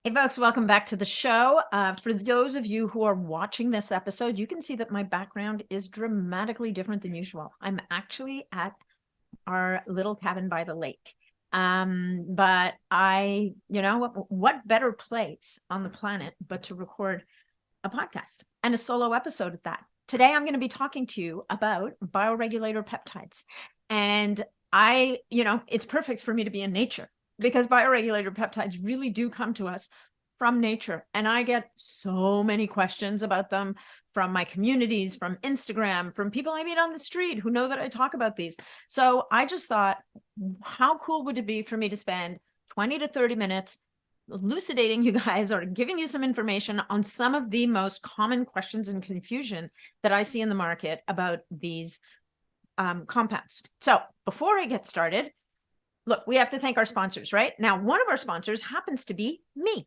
Hey folks, welcome back to the show. For those of you who are watching this episode, you can see that my background is dramatically different than usual. I'm actually at our little cabin by the lake. But what better place on the planet but to record a podcast and a solo episode at that. Today, I'm going to be talking to you about bioregulator peptides. And it's perfect for me to be in nature because bioregulator peptides really do come to us from nature. And I get so many questions about them from my communities, from Instagram, from people I meet on the street who know that I talk about these. So I just thought, how cool would it be for me to spend 20 to 30 minutes elucidating you guys or giving you some information on some of the most common questions and confusion that I see in the market about these compounds. So before I get started, look, we have to thank our sponsors, right? Now, one of our sponsors happens to be me.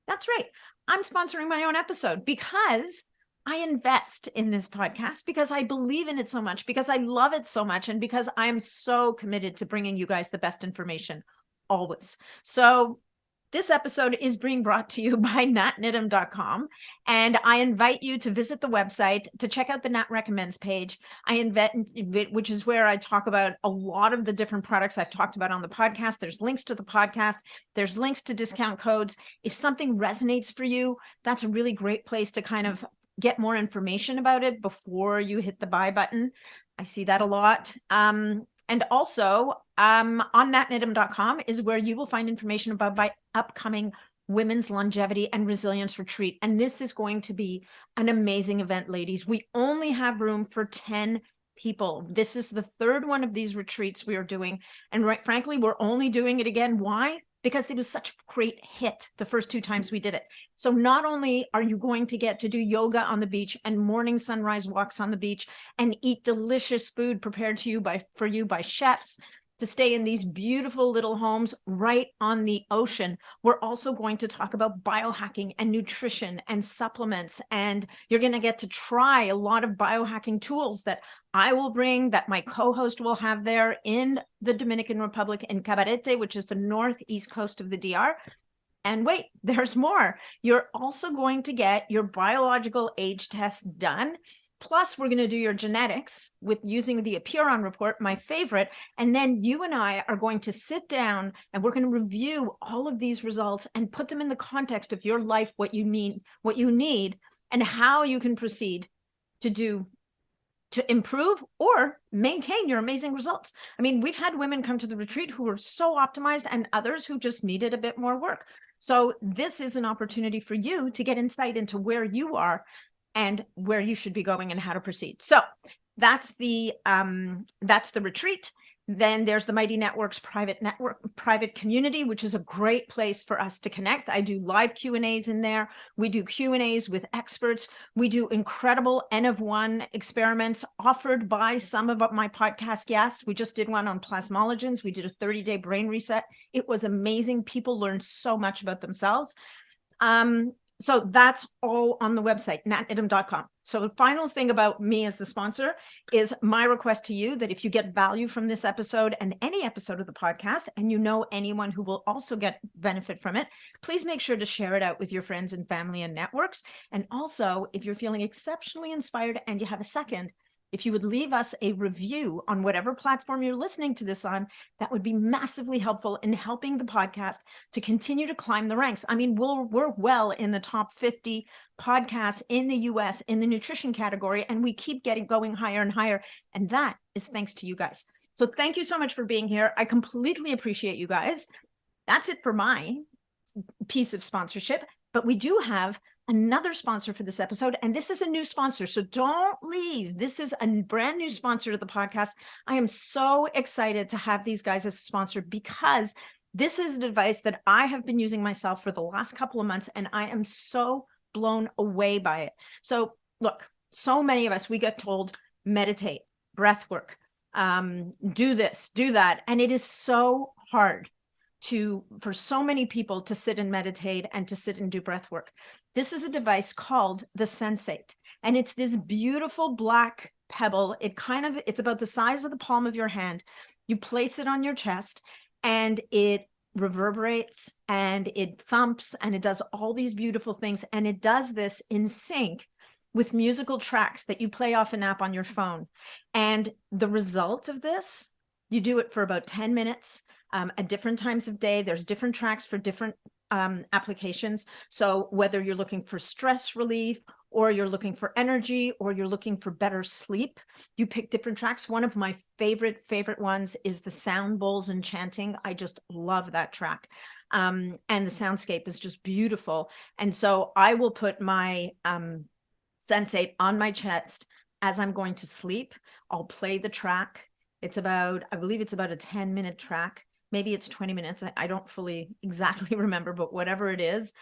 That's right. I'm sponsoring my own episode because I invest in this podcast, because I believe in it so much, because I love it so much, and because I am so committed to bringing you guys the best information always. So this episode is being brought to you by natnidham.com, and I invite you to visit the website to check out the Nat Recommends page. Which is where I talk about a lot of the different products I've talked about on the podcast. There's links to the podcast. There's links to discount codes. If something resonates for you, that's a really great place to kind of get more information about it before you hit the buy button. I see that a lot. And also on natnidham.com is where you will find information about my upcoming Women's Longevity and Resilience Retreat. And this is going to be an amazing event, ladies. We only have room for 10 people. This is the third one of these retreats we are doing. And frankly, we're only doing it again. Why? Because it was such a great hit the first 2 times we did it. So not only are you going to get to do yoga on the beach and morning sunrise walks on the beach and eat delicious food prepared for you by chefs, to stay in these beautiful little homes right on the ocean. We're also going to talk about biohacking and nutrition and supplements. And you're going to get to try a lot of biohacking tools that I will bring, that my co-host will have there in the Dominican Republic in Cabarete, which is the northeast coast of the DR. And wait, there's more. You're also going to get your biological age test done. Plus, we're going to do your genetics with using the Apiron report, my favorite. And then you and I are going to sit down and we're going to review all of these results and put them in the context of your life, what you need, and how you can proceed to improve or maintain your amazing results. I mean, we've had women come to the retreat who were so optimized and others who just needed a bit more work. So this is an opportunity for you to get insight into where you are and where you should be going and how to proceed. So that's the retreat. Then there's the Mighty Networks private community, which is a great place for us to connect. I do live Q&As in there. We do Q&As with experts. We do incredible N of 1 experiments offered by some of my podcast guests. We just did one on plasmalogens. We did a 30-day brain reset. It was amazing. People learned so much about themselves. So that's all on the website, natnidham.com. So the final thing about me as the sponsor is my request to you that if you get value from this episode and any episode of the podcast, and you know anyone who will also get benefit from it, please make sure to share it out with your friends and family and networks. And also, if you're feeling exceptionally inspired and you have a second, if you would leave us a review on whatever platform you're listening to this on, that would be massively helpful in helping the podcast to continue to climb the ranks. I mean, we're well in the top 50 podcasts in the US in the nutrition category, and we keep going higher and higher. And that is thanks to you guys. So thank you so much for being here. I completely appreciate you guys. That's it for my piece of sponsorship, but we do have another sponsor for this episode, and this is a new sponsor, so don't leave. This is a brand new sponsor to the podcast. I am so excited to have these guys as a sponsor because this is a device that I have been using myself for the last couple of months, and I am so blown away by it. So look, so many of us, we get told, meditate, breath work, do this, do that, and it is so hard for so many people to sit and meditate and to sit and do breath work. This is a device called the Sensate, and it's this beautiful black pebble. It's about the size of the palm of your hand. You place it on your chest, and it reverberates and it thumps and it does all these beautiful things. And it does this in sync with musical tracks that you play off an app on your phone. And the result of this, you do it for about 10 minutes at different times of day. There's different tracks for different applications. So whether you're looking for stress relief, or you're looking for energy, or you're looking for better sleep, you pick different tracks. One of my favorite ones is the Sound Bowls and Chanting. I just love that track. And the soundscape is just beautiful. And so I will put my sensate on my chest as I'm going to sleep. I'll play the track. It's about, I believe it's about a 10-minute track. Maybe it's 20 minutes. I don't fully exactly remember, but whatever it is,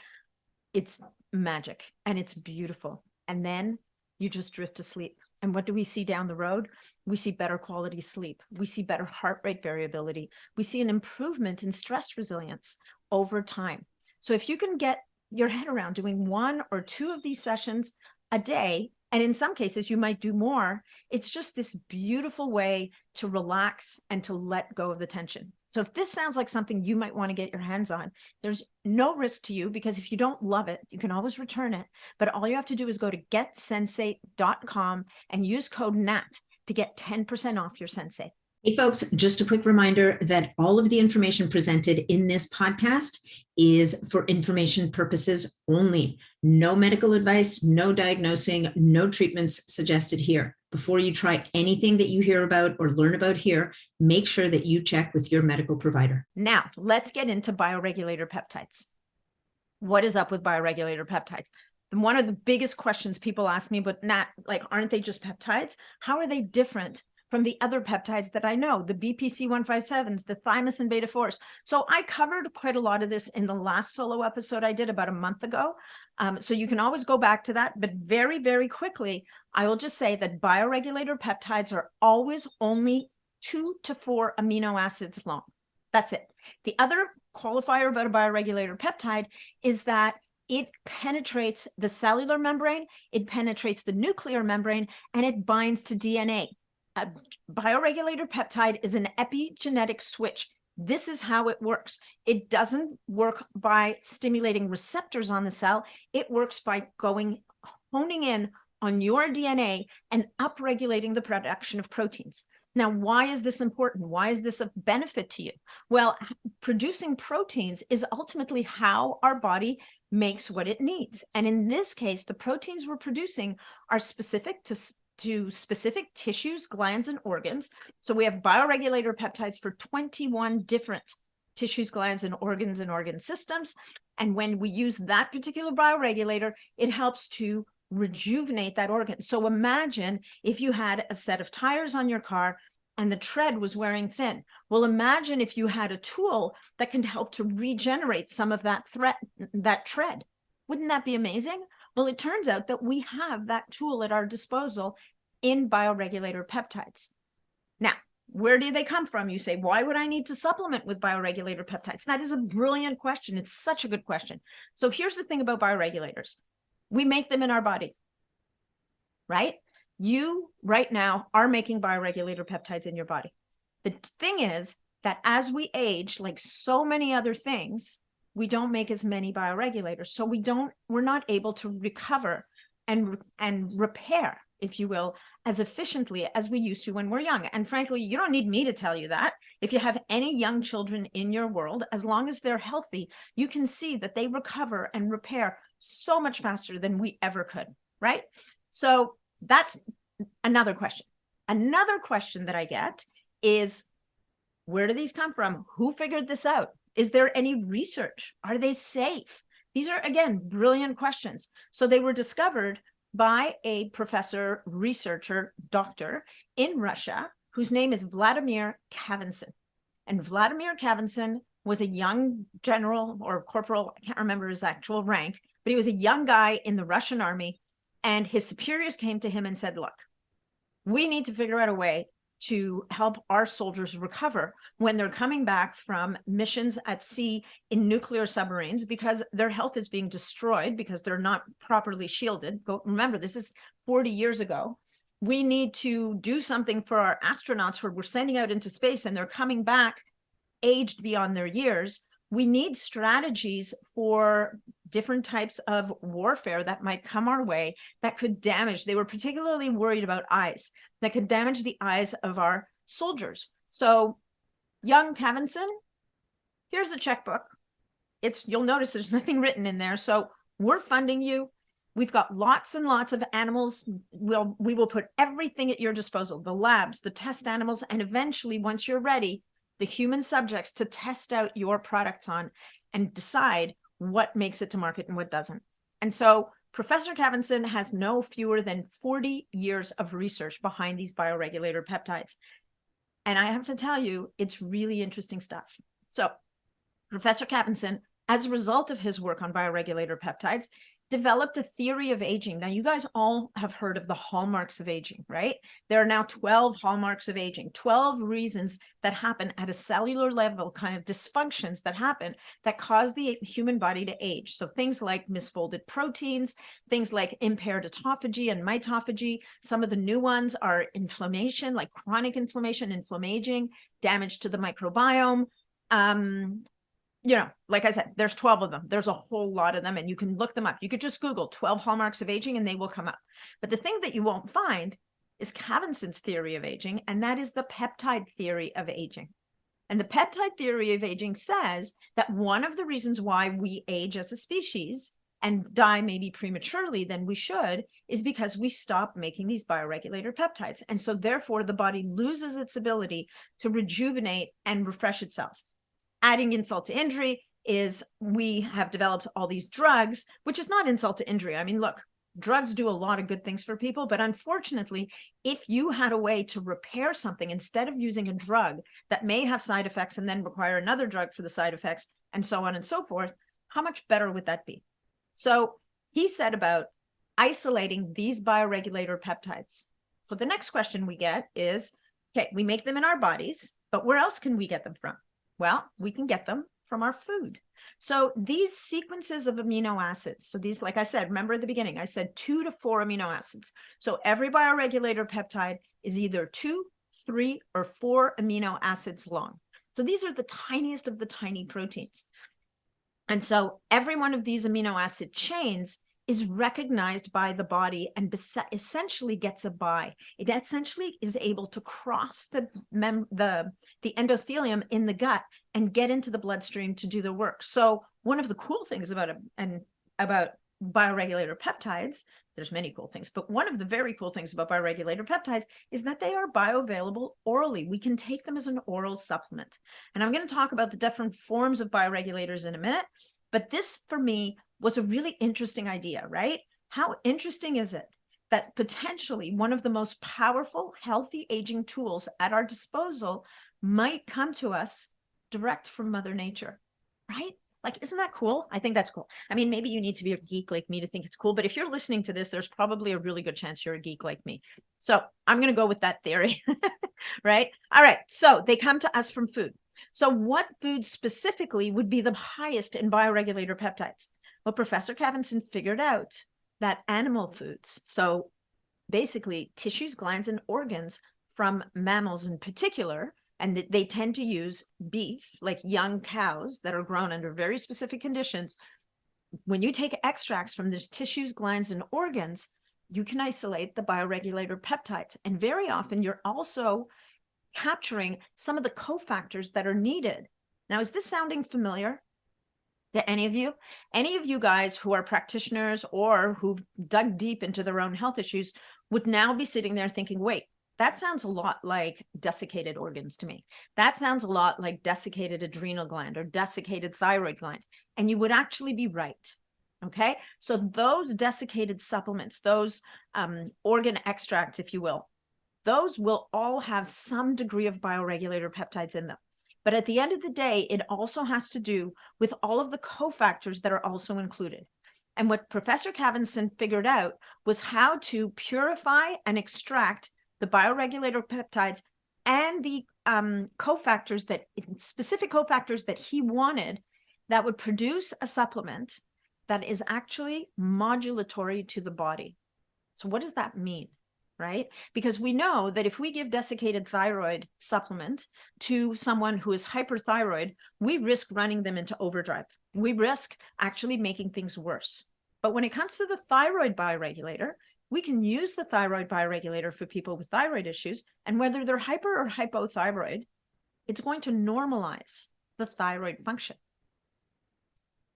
it's magic and it's beautiful. And then you just drift to sleep. And what do we see down the road? We see better quality sleep. We see better heart rate variability. We see an improvement in stress resilience over time. So if you can get your head around doing 1 or 2 of these sessions a day, and in some cases you might do more, it's just this beautiful way to relax and to let go of the tension. So if this sounds like something you might want to get your hands on, there's no risk to you, because if you don't love it, you can always return it. But all you have to do is go to getsensate.com and use code NAT to get 10% off your Sensate. Hey folks, just a quick reminder that all of the information presented in this podcast is for information purposes only. No medical advice, no diagnosing, no treatments suggested here. Before you try anything that you hear about or learn about here, make sure that you check with your medical provider. Now, let's get into bioregulator peptides. What is up with bioregulator peptides? And one of the biggest questions people ask me, but Nat, like, aren't they just peptides? How are they different from the other peptides that I know, the BPC157s, the thymosin beta-4s? So I covered quite a lot of this in the last solo episode I did about a month ago. So you can always go back to that, but very, very quickly, I will just say that bioregulator peptides are always only 2 to 4 amino acids long. That's it. The other qualifier about a bioregulator peptide is that it penetrates the cellular membrane, it penetrates the nuclear membrane, and it binds to DNA. A bioregulator peptide is an epigenetic switch. This is how it works. It doesn't work by stimulating receptors on the cell. It works by honing in on your DNA and upregulating the production of proteins. Now, why is this important? Why is this of benefit to you? Well, producing proteins is ultimately how our body makes what it needs. And in this case, the proteins we're producing are specific to specific tissues, glands, and organs. So we have bioregulator peptides for 21 different tissues, glands, and organ systems. And when we use that particular bioregulator, it helps to rejuvenate that organ. So imagine if you had a set of tires on your car and the tread was wearing thin. Well, imagine if you had a tool that can help to regenerate some of that tread. Wouldn't that be amazing? Well, it turns out that we have that tool at our disposal in bioregulator peptides. Now, where do they come from? You say, why would I need to supplement with bioregulator peptides? That is a brilliant question. It's such a good question. So here's the thing about bioregulators. We make them in our body, right? You right now are making bioregulator peptides in your body. The thing is that as we age, like so many other things, we don't make as many bioregulators. So we're not able to recover and repair, if you will, as efficiently as we used to when we're young. And frankly, you don't need me to tell you that. If you have any young children in your world, as long as they're healthy, you can see that they recover and repair so much faster than we ever could, right? So that's another question. Another question that I get is, where do these come from? Who figured this out? Is there any research? Are they safe? These are, again, brilliant questions. So they were discovered by a professor, researcher, doctor in Russia, whose name is Vladimir Kavinsin. And Vladimir Kavinsin was a young general or corporal, I can't remember his actual rank, but he was a young guy in the Russian army. And his superiors came to him and said, look, we need to figure out a way to help our soldiers recover when they're coming back from missions at sea in nuclear submarines, because their health is being destroyed because they're not properly shielded. But remember, this is 40 years ago. We need to do something for our astronauts who we're sending out into space and they're coming back aged beyond their years. we need strategies for different types of warfare that might come our way that could damage. They were particularly worried about eyes that could damage the eyes of our soldiers. So, young Cavinson, here's a checkbook. You'll notice there's nothing written in there. So we're funding you. We've got lots and lots of animals. We will put everything at your disposal, the labs, the test animals, and eventually, once you're ready, the human subjects to test out your product on and decide what makes it to market and what doesn't. And so Professor Cavinson has no fewer than 40 years of research behind these bioregulator peptides. And I have to tell you, it's really interesting stuff. So Professor Cavinson, as a result of his work on bioregulator peptides, developed a theory of aging. Now, you guys all have heard of the hallmarks of aging, right? There are now 12 hallmarks of aging, 12 reasons that happen at a cellular level, kind of dysfunctions that happen that cause the human body to age. So things like misfolded proteins, things like impaired autophagy and mitophagy. Some of the new ones are inflammation, like chronic inflammation, inflammaging, damage to the microbiome. Like I said, there's 12 of them. There's a whole lot of them, and you can look them up. You could just Google 12 hallmarks of aging and they will come up. But the thing that you won't find is Cavinson's theory of aging, and that is the peptide theory of aging. And the peptide theory of aging says that one of the reasons why we age as a species and die maybe prematurely than we should is because we stop making these bioregulator peptides. And so therefore the body loses its ability to rejuvenate and refresh itself. Adding insult to injury is we have developed all these drugs, which is not insult to injury. I mean, look, drugs do a lot of good things for people, but unfortunately, if you had a way to repair something instead of using a drug that may have side effects and then require another drug for the side effects and so on and so forth, how much better would that be? So he said about isolating these bioregulator peptides. So the next question we get is, okay, we make them in our bodies, but where else can we get them from? Well, we can get them from our food. So these sequences of amino acids, so these, like I said, remember at the beginning, I said 2 to 4 amino acids. So every bioregulator peptide is either 2, 3, or 4 amino acids long. So these are the tiniest of the tiny proteins. And so every one of these amino acid chains is recognized by the body and essentially gets a buy. It essentially is able to cross the endothelium in the gut and get into the bloodstream to do the work. So one of the cool things about bioregulator peptides, there's many cool things, but one of the very cool things about bioregulator peptides is that they are bioavailable orally. We can take them as an oral supplement. And I'm going to talk about the different forms of bioregulators in a minute, but this for me was a really interesting idea, right? How interesting is it that potentially one of the most powerful healthy aging tools at our disposal might come to us direct from Mother Nature, right? Like, isn't that cool? I think that's cool. I mean, maybe you need to be a geek like me to think it's cool, but if you're listening to this, there's probably a really good chance you're a geek like me. So I'm going to go with that theory, right? All right. So they come to us from food. So what food specifically would be the highest in bioregulator peptides? Well, Professor Cavinson figured out that animal foods, so basically tissues, glands, and organs from mammals in particular, and they tend to use beef, like young cows that are grown under very specific conditions. When you take extracts from these tissues, glands, and organs, you can isolate the bioregulator peptides. And very often you're also capturing some of the cofactors that are needed. Now, is this sounding familiar to any of you? Any of you guys who are practitioners or who've dug deep into their own health issues would now be sitting there thinking, wait, that sounds a lot like desiccated organs to me. That sounds a lot like desiccated adrenal gland or desiccated thyroid gland. And you would actually be right. Okay. So those desiccated supplements, those organ extracts, if you will, those will all have some degree of bioregulator peptides in them. But at the end of the day, it also has to do with all of the cofactors that are also included. And what Professor Cavinson figured out was how to purify and extract the bioregulator peptides and the specific cofactors that he wanted that would produce a supplement that is actually modulatory to the body. So what does that mean? right? Because we know that if we give desiccated thyroid supplement to someone who is hyperthyroid, we risk running them into overdrive. We risk actually making things worse. But when it comes to the thyroid bioregulator, we can use the thyroid bioregulator for people with thyroid issues. And whether they're hyper or hypothyroid, it's going to normalize the thyroid function.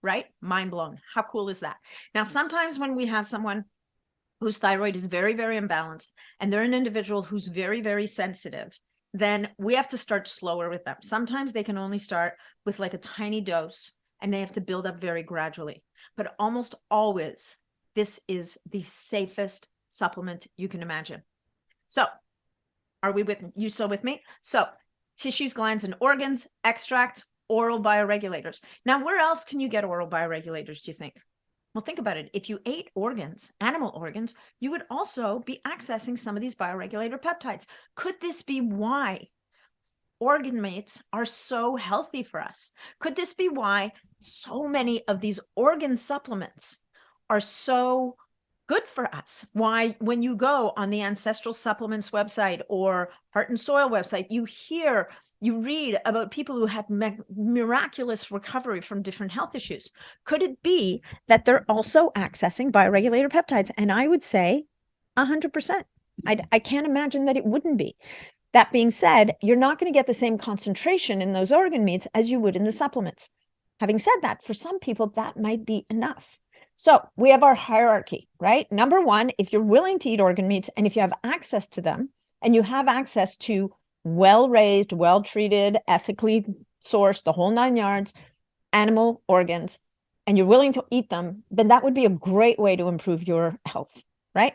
Right? Mind blown. How cool is that? Now, sometimes when we have someone whose thyroid is very, very imbalanced, and they're an individual who's very, very sensitive, then we have to start slower with them. Sometimes they can only start with like a tiny dose, and they have to build up very gradually. But almost always, this is the safest supplement you can imagine. So, are we with you still with me? So, tissues, glands, and organs, extract, oral bioregulators. Now, where else can you get oral bioregulators, do you think? Well, think about it. If you ate organs, animal organs, you would also be accessing some of these bioregulator peptides. Could this be why organ mates are so healthy for us? Could this be why so many of these organ supplements are so good for us? Why, when you go on the Ancestral Supplements website or Heart and Soil website, you read about people who had miraculous recovery from different health issues. Could it be that they're also accessing bioregulator peptides? And I would say 100%. I can't imagine that it wouldn't be. That being said, you're not going to get the same concentration in those organ meats as you would in the supplements. Having said that, for some people, that might be enough. So we have our hierarchy, right? Number one, if you're willing to eat organ meats and if you have access to them and you have access to well-raised, well-treated, ethically sourced, the whole 9 yards, animal organs, and you're willing to eat them, then that would be a great way to improve your health, right?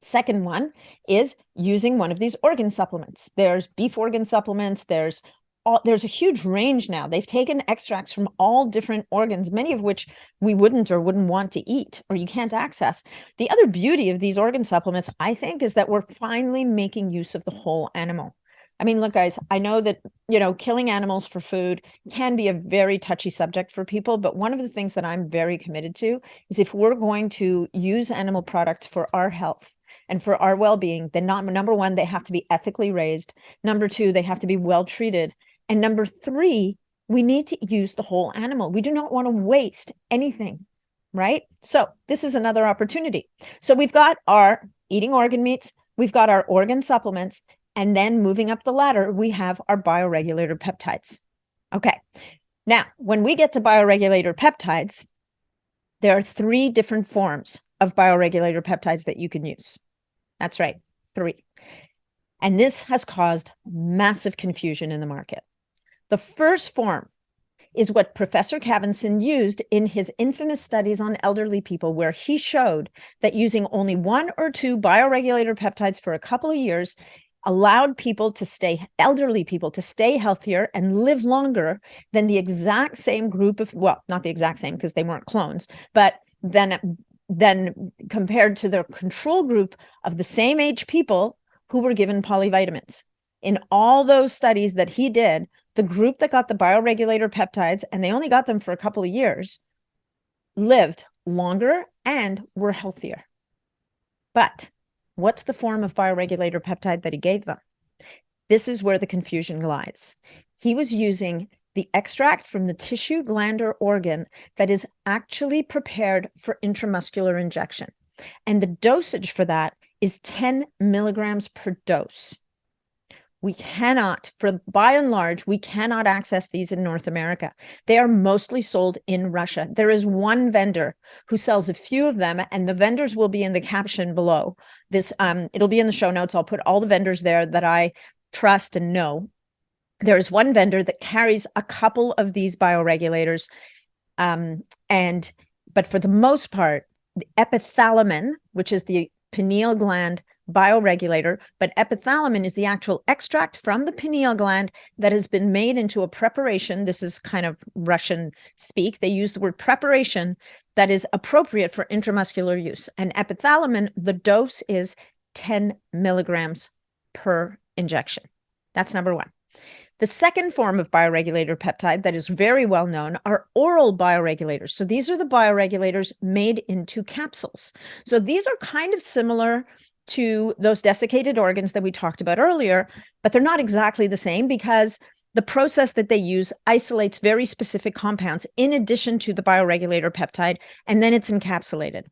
Second one is using one of these organ supplements. There's beef organ supplements. There's a huge range now. They've taken extracts from all different organs, many of which we wouldn't want to eat or you can't access. The other beauty of these organ supplements, I think, is that we're finally making use of the whole animal. I mean, look, guys, I know that, killing animals for food can be a very touchy subject for people, but one of the things that I'm very committed to is if we're going to use animal products for our health and for our well-being, then number one, they have to be ethically raised. Number two, they have to be well treated. And number three, we need to use the whole animal. We do not want to waste anything, right? So this is another opportunity. So we've got our eating organ meats, we've got our organ supplements, and then moving up the ladder, we have our bioregulator peptides. Okay. Now, when we get to bioregulator peptides, there are 3 different forms of bioregulator peptides that you can use. That's right, 3. And this has caused massive confusion in the market. The first form is what Professor Cavinson used in his infamous studies on elderly people, where he showed that using only 1 or 2 bioregulator peptides for a couple of years allowed elderly people to stay healthier and live longer than the exact same group of, well, not the exact same because they weren't clones, but then compared to the control group of the same age people who were given polyvitamins. In all those studies that he did, the group that got the bioregulator peptides, and they only got them for a couple of years, lived longer and were healthier. But what's the form of bioregulator peptide that he gave them? This is where the confusion lies. He was using the extract from the tissue, gland, or organ that is actually prepared for intramuscular injection. And the dosage for that is 10 milligrams per dose. We cannot, by and large, we cannot access these in North America. They are mostly sold in Russia. There is one vendor who sells a few of them, and the vendors will be in the caption below. It'll be in the show notes. I'll put all the vendors there that I trust and know. There's one vendor that carries a couple of these bioregulators, but for the most part, the epithalamin, which is the pineal gland bioregulator, but epithalamin is the actual extract from the pineal gland that has been made into a preparation. This is kind of Russian speak. They use the word preparation that is appropriate for intramuscular use. And epithalamin, the dose is 10 milligrams per injection. That's number one. The second form of bioregulator peptide that is very well known are oral bioregulators. So these are the bioregulators made into capsules. So these are kind of similar to those desiccated organs that we talked about earlier, but they're not exactly the same because the process that they use isolates very specific compounds in addition to the bioregulator peptide, and then it's encapsulated.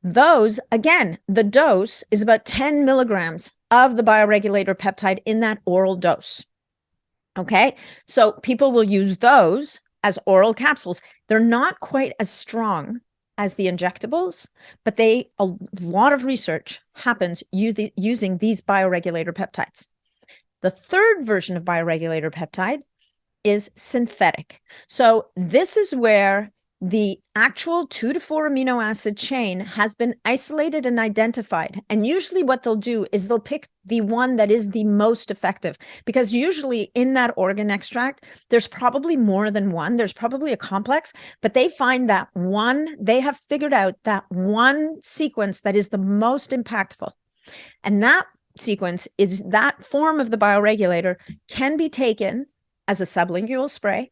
Those, again, the dose is about 10 milligrams of the bioregulator peptide in that oral dose. Okay, so people will use those as oral capsules. They're not quite as strong as the injectables, but a lot of research happens using these bioregulator peptides. The third version of bioregulator peptide is synthetic. So this is where the actual 2 to 4 amino acid chain has been isolated and identified. And usually what they'll do is they'll pick the one that is the most effective, because usually in that organ extract, there's probably more than one. There's probably a complex, but they find that one, they have figured out that one sequence that is the most impactful. And that sequence is that form of the bioregulator can be taken as a sublingual spray.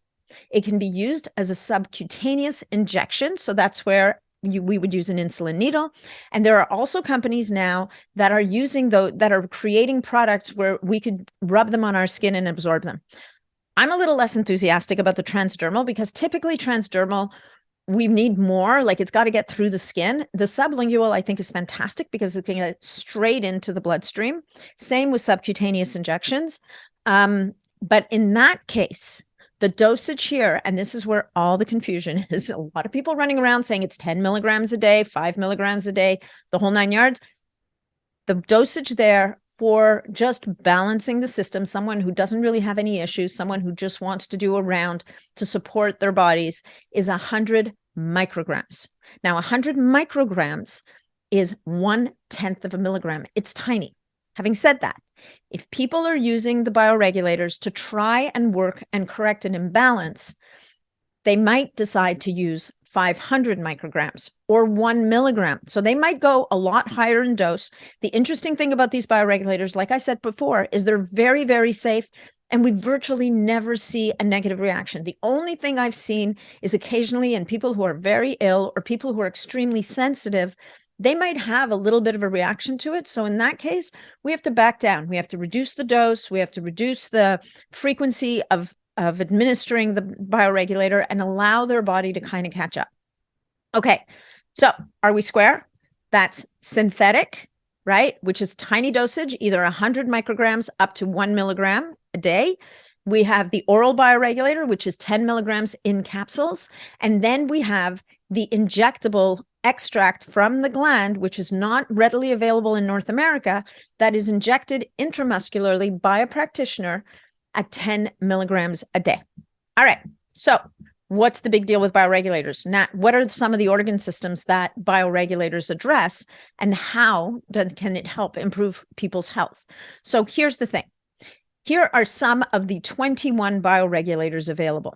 It can be used as a subcutaneous injection. So that's where we would use an insulin needle. And there are also companies now that are that are creating products where we could rub them on our skin and absorb them. I'm a little less enthusiastic about the transdermal because typically transdermal, we need more, like it's got to get through the skin. The sublingual, I think, is fantastic because it can get straight into the bloodstream. Same with subcutaneous injections. But in that case, the dosage here, and this is where all the confusion is, a lot of people running around saying it's 10 milligrams a day, 5 milligrams a day, the whole 9 yards. The dosage there for just balancing the system, someone who doesn't really have any issues, someone who just wants to do a round to support their bodies, is 100 micrograms. Now, 100 micrograms is 1/10 of a milligram. It's tiny. Having said that, if people are using the bioregulators to try and work and correct an imbalance, they might decide to use 500 micrograms or 1 milligram. So they might go a lot higher in dose. The interesting thing about these bioregulators, like I said before, is they're very, very safe. And we virtually never see a negative reaction. The only thing I've seen is occasionally in people who are very ill or people who are extremely sensitive, they might have a little bit of a reaction to it. So in that case, we have to back down. We have to reduce the dose. We have to reduce the frequency of administering the bioregulator and allow their body to kind of catch up. Okay, so are we square? That's synthetic, right? Which is tiny dosage, either 100 micrograms up to 1 milligram a day. We have the oral bioregulator, which is 10 milligrams in capsules. And then we have the injectable extract from the gland, which is not readily available in North America, that is injected intramuscularly by a practitioner at 10 milligrams a day. All right, so what's the big deal with bioregulators? Nat, what are some of the organ systems that bioregulators address, and how can it help improve people's health? So here's the thing. Here are some of the 21 bioregulators available.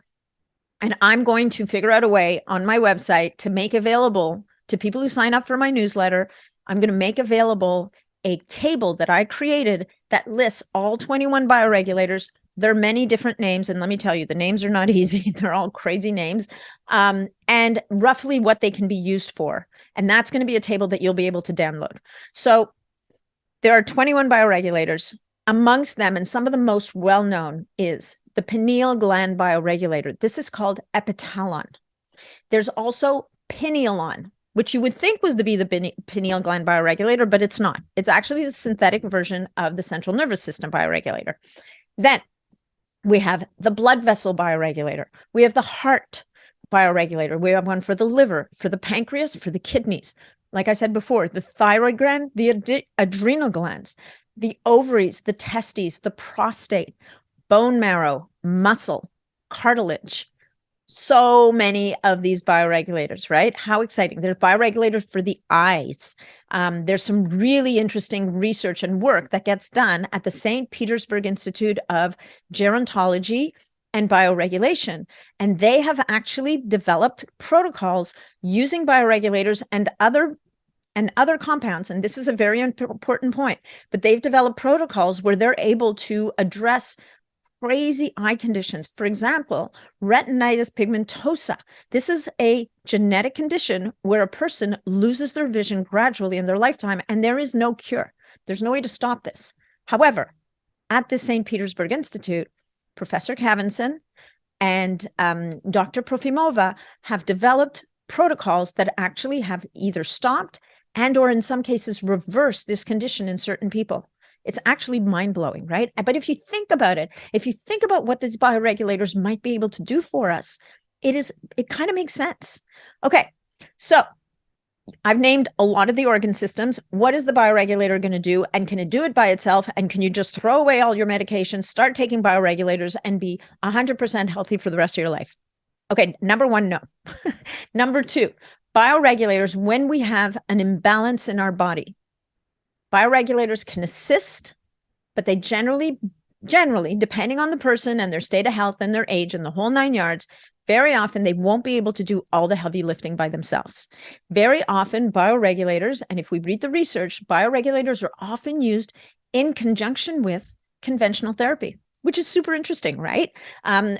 And I'm going to figure out a way on my website to make available to people who sign up for my newsletter. I'm going to make available a table that I created that lists all 21 bioregulators. There are many different names, and let me tell you, the names are not easy. They're all crazy names, and roughly what they can be used for. And that's going to be a table that you'll be able to download. So there are 21 bioregulators. Amongst them, and some of the most well-known, is the pineal gland bioregulator. This is called epitalon. There's also pinealon, which you would think was the pineal gland bioregulator, but it's not. It's actually the synthetic version of the central nervous system bioregulator. Then we have the blood vessel bioregulator. We have the heart bioregulator. We have one for the liver, for the pancreas, for the kidneys. Like I said before, the thyroid gland, the adrenal glands, the ovaries, the testes, the prostate, bone marrow, muscle, cartilage. So many of these bioregulators, right? How exciting. There's bioregulators for the eyes. There's some really interesting research and work that gets done at the St. Petersburg Institute of Gerontology and Bioregulation. And they have actually developed protocols using bioregulators and other compounds, and this is a very important point, but they've developed protocols where they're able to address crazy eye conditions. For example, retinitis pigmentosa. This is a genetic condition where a person loses their vision gradually in their lifetime, and there is no cure. There's no way to stop this. However, at the St. Petersburg Institute, Professor Kavinson and Dr. Profimova have developed protocols that actually have either stopped and or in some cases reversed this condition in certain people. It's actually mind-blowing, right? But if you think about it, if you think about what these bioregulators might be able to do for us, it kind of makes sense. Okay, so I've named a lot of the organ systems. What is the bioregulator going to do? And can it do it by itself? And can you just throw away all your medications, start taking bioregulators, and be 100% healthy for the rest of your life? Okay, number one, no. Number two, bioregulators, when we have an imbalance in our body, bioregulators can assist, but they generally, depending on the person and their state of health and their age and the whole 9 yards, very often they won't be able to do all the heavy lifting by themselves. Very often bioregulators, and if we read the research, bioregulators are often used in conjunction with conventional therapy, which is super interesting, right?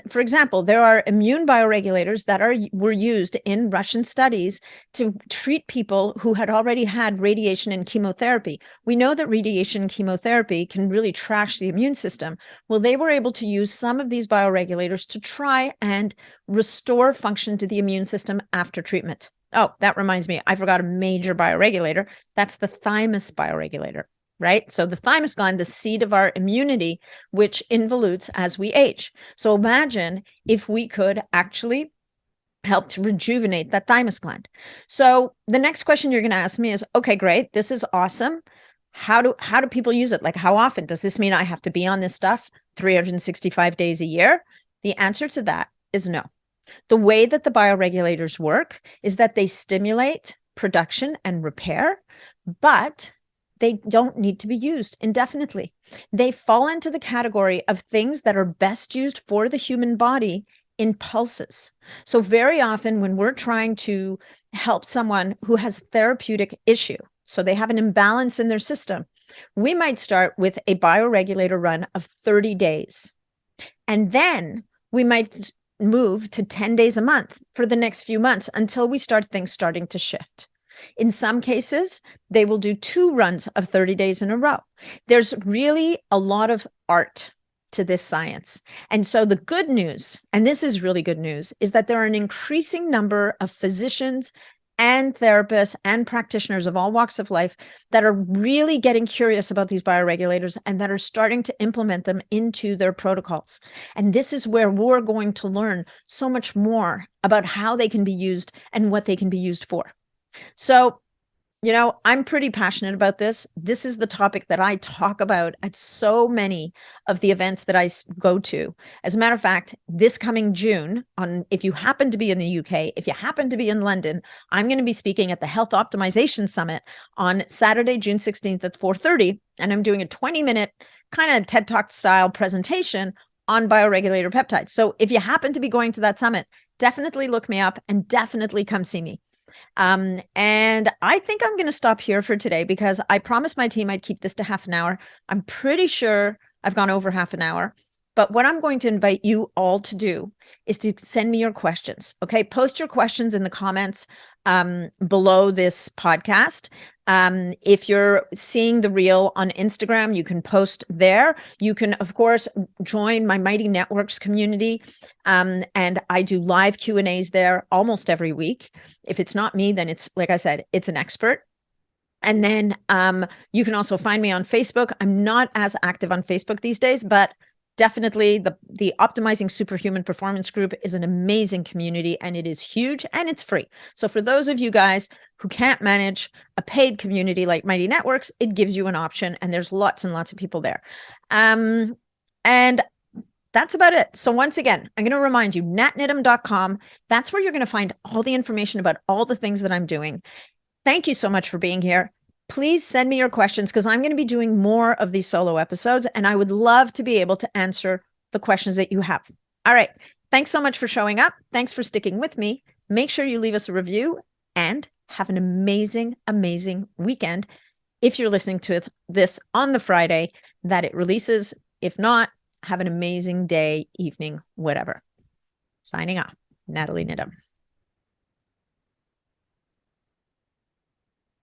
For example, there are immune bioregulators that were used in Russian studies to treat people who had already had radiation and chemotherapy. We know that radiation and chemotherapy can really trash the immune system. Well, they were able to use some of these bioregulators to try and restore function to the immune system after treatment. Oh, that reminds me, I forgot a major bioregulator. That's the thymus bioregulator. Right? So the thymus gland, the seat of our immunity, which involutes as we age. So imagine if we could actually help to rejuvenate that thymus gland. So the next question you're going to ask me is, okay, great. This is awesome. How do people use it? Like, how often? Does this mean I have to be on this stuff 365 days a year? The answer to that is no. The way that the bioregulators work is that they stimulate production and repair, but they don't need to be used indefinitely. They fall into the category of things that are best used for the human body in pulses. So very often when we're trying to help someone who has a therapeutic issue, so they have an imbalance in their system, we might start with a bioregulator run of 30 days. And then we might move to 10 days a month for the next few months until we start things starting to shift. In some cases, they will do 2 runs of 30 days in a row. There's really a lot of art to this science. And so the good news, and this is really good news, is that there are an increasing number of physicians and therapists and practitioners of all walks of life that are really getting curious about these bioregulators and that are starting to implement them into their protocols. And this is where we're going to learn so much more about how they can be used and what they can be used for. So, you know, I'm pretty passionate about this. This is the topic that I talk about at so many of the events that I go to. As a matter of fact, this coming June, if you happen to be in the UK, if you happen to be in London, I'm going to be speaking at the Health Optimization Summit on Saturday, June 16th at 4:30. And I'm doing a 20-minute kind of TED Talk style presentation on bioregulator peptides. So if you happen to be going to that summit, definitely look me up and definitely come see me. And I think I'm going to stop here for today because I promised my team I'd keep this to half an hour. I'm pretty sure I've gone over half an hour. But what I'm going to invite you all to do is to send me your questions. Okay, post your questions in the comments below this podcast. If you're seeing the reel on Instagram, you can post there. You can, of course, join my Mighty Networks community. And I do live Q&As there almost every week. If it's not me, then it's, like I said, it's an expert. And then you can also find me on Facebook. I'm not as active on Facebook these days, but definitely the Optimizing Superhuman Performance group is an amazing community and it is huge and it's free. So for those of you guys who can't manage a paid community like Mighty Networks, it gives you an option and there's lots and lots of people there. And that's about it. So once again, I'm going to remind you, natnidham.com. That's where you're going to find all the information about all the things that I'm doing. Thank you so much for being here. Please send me your questions because I'm going to be doing more of these solo episodes and I would love to be able to answer the questions that you have. All right. Thanks so much for showing up. Thanks for sticking with me. Make sure you leave us a review and have an amazing, amazing weekend. If you're listening to this on the Friday that it releases, if not, Have an amazing day, evening, whatever. Signing off, Nathalie Nidham.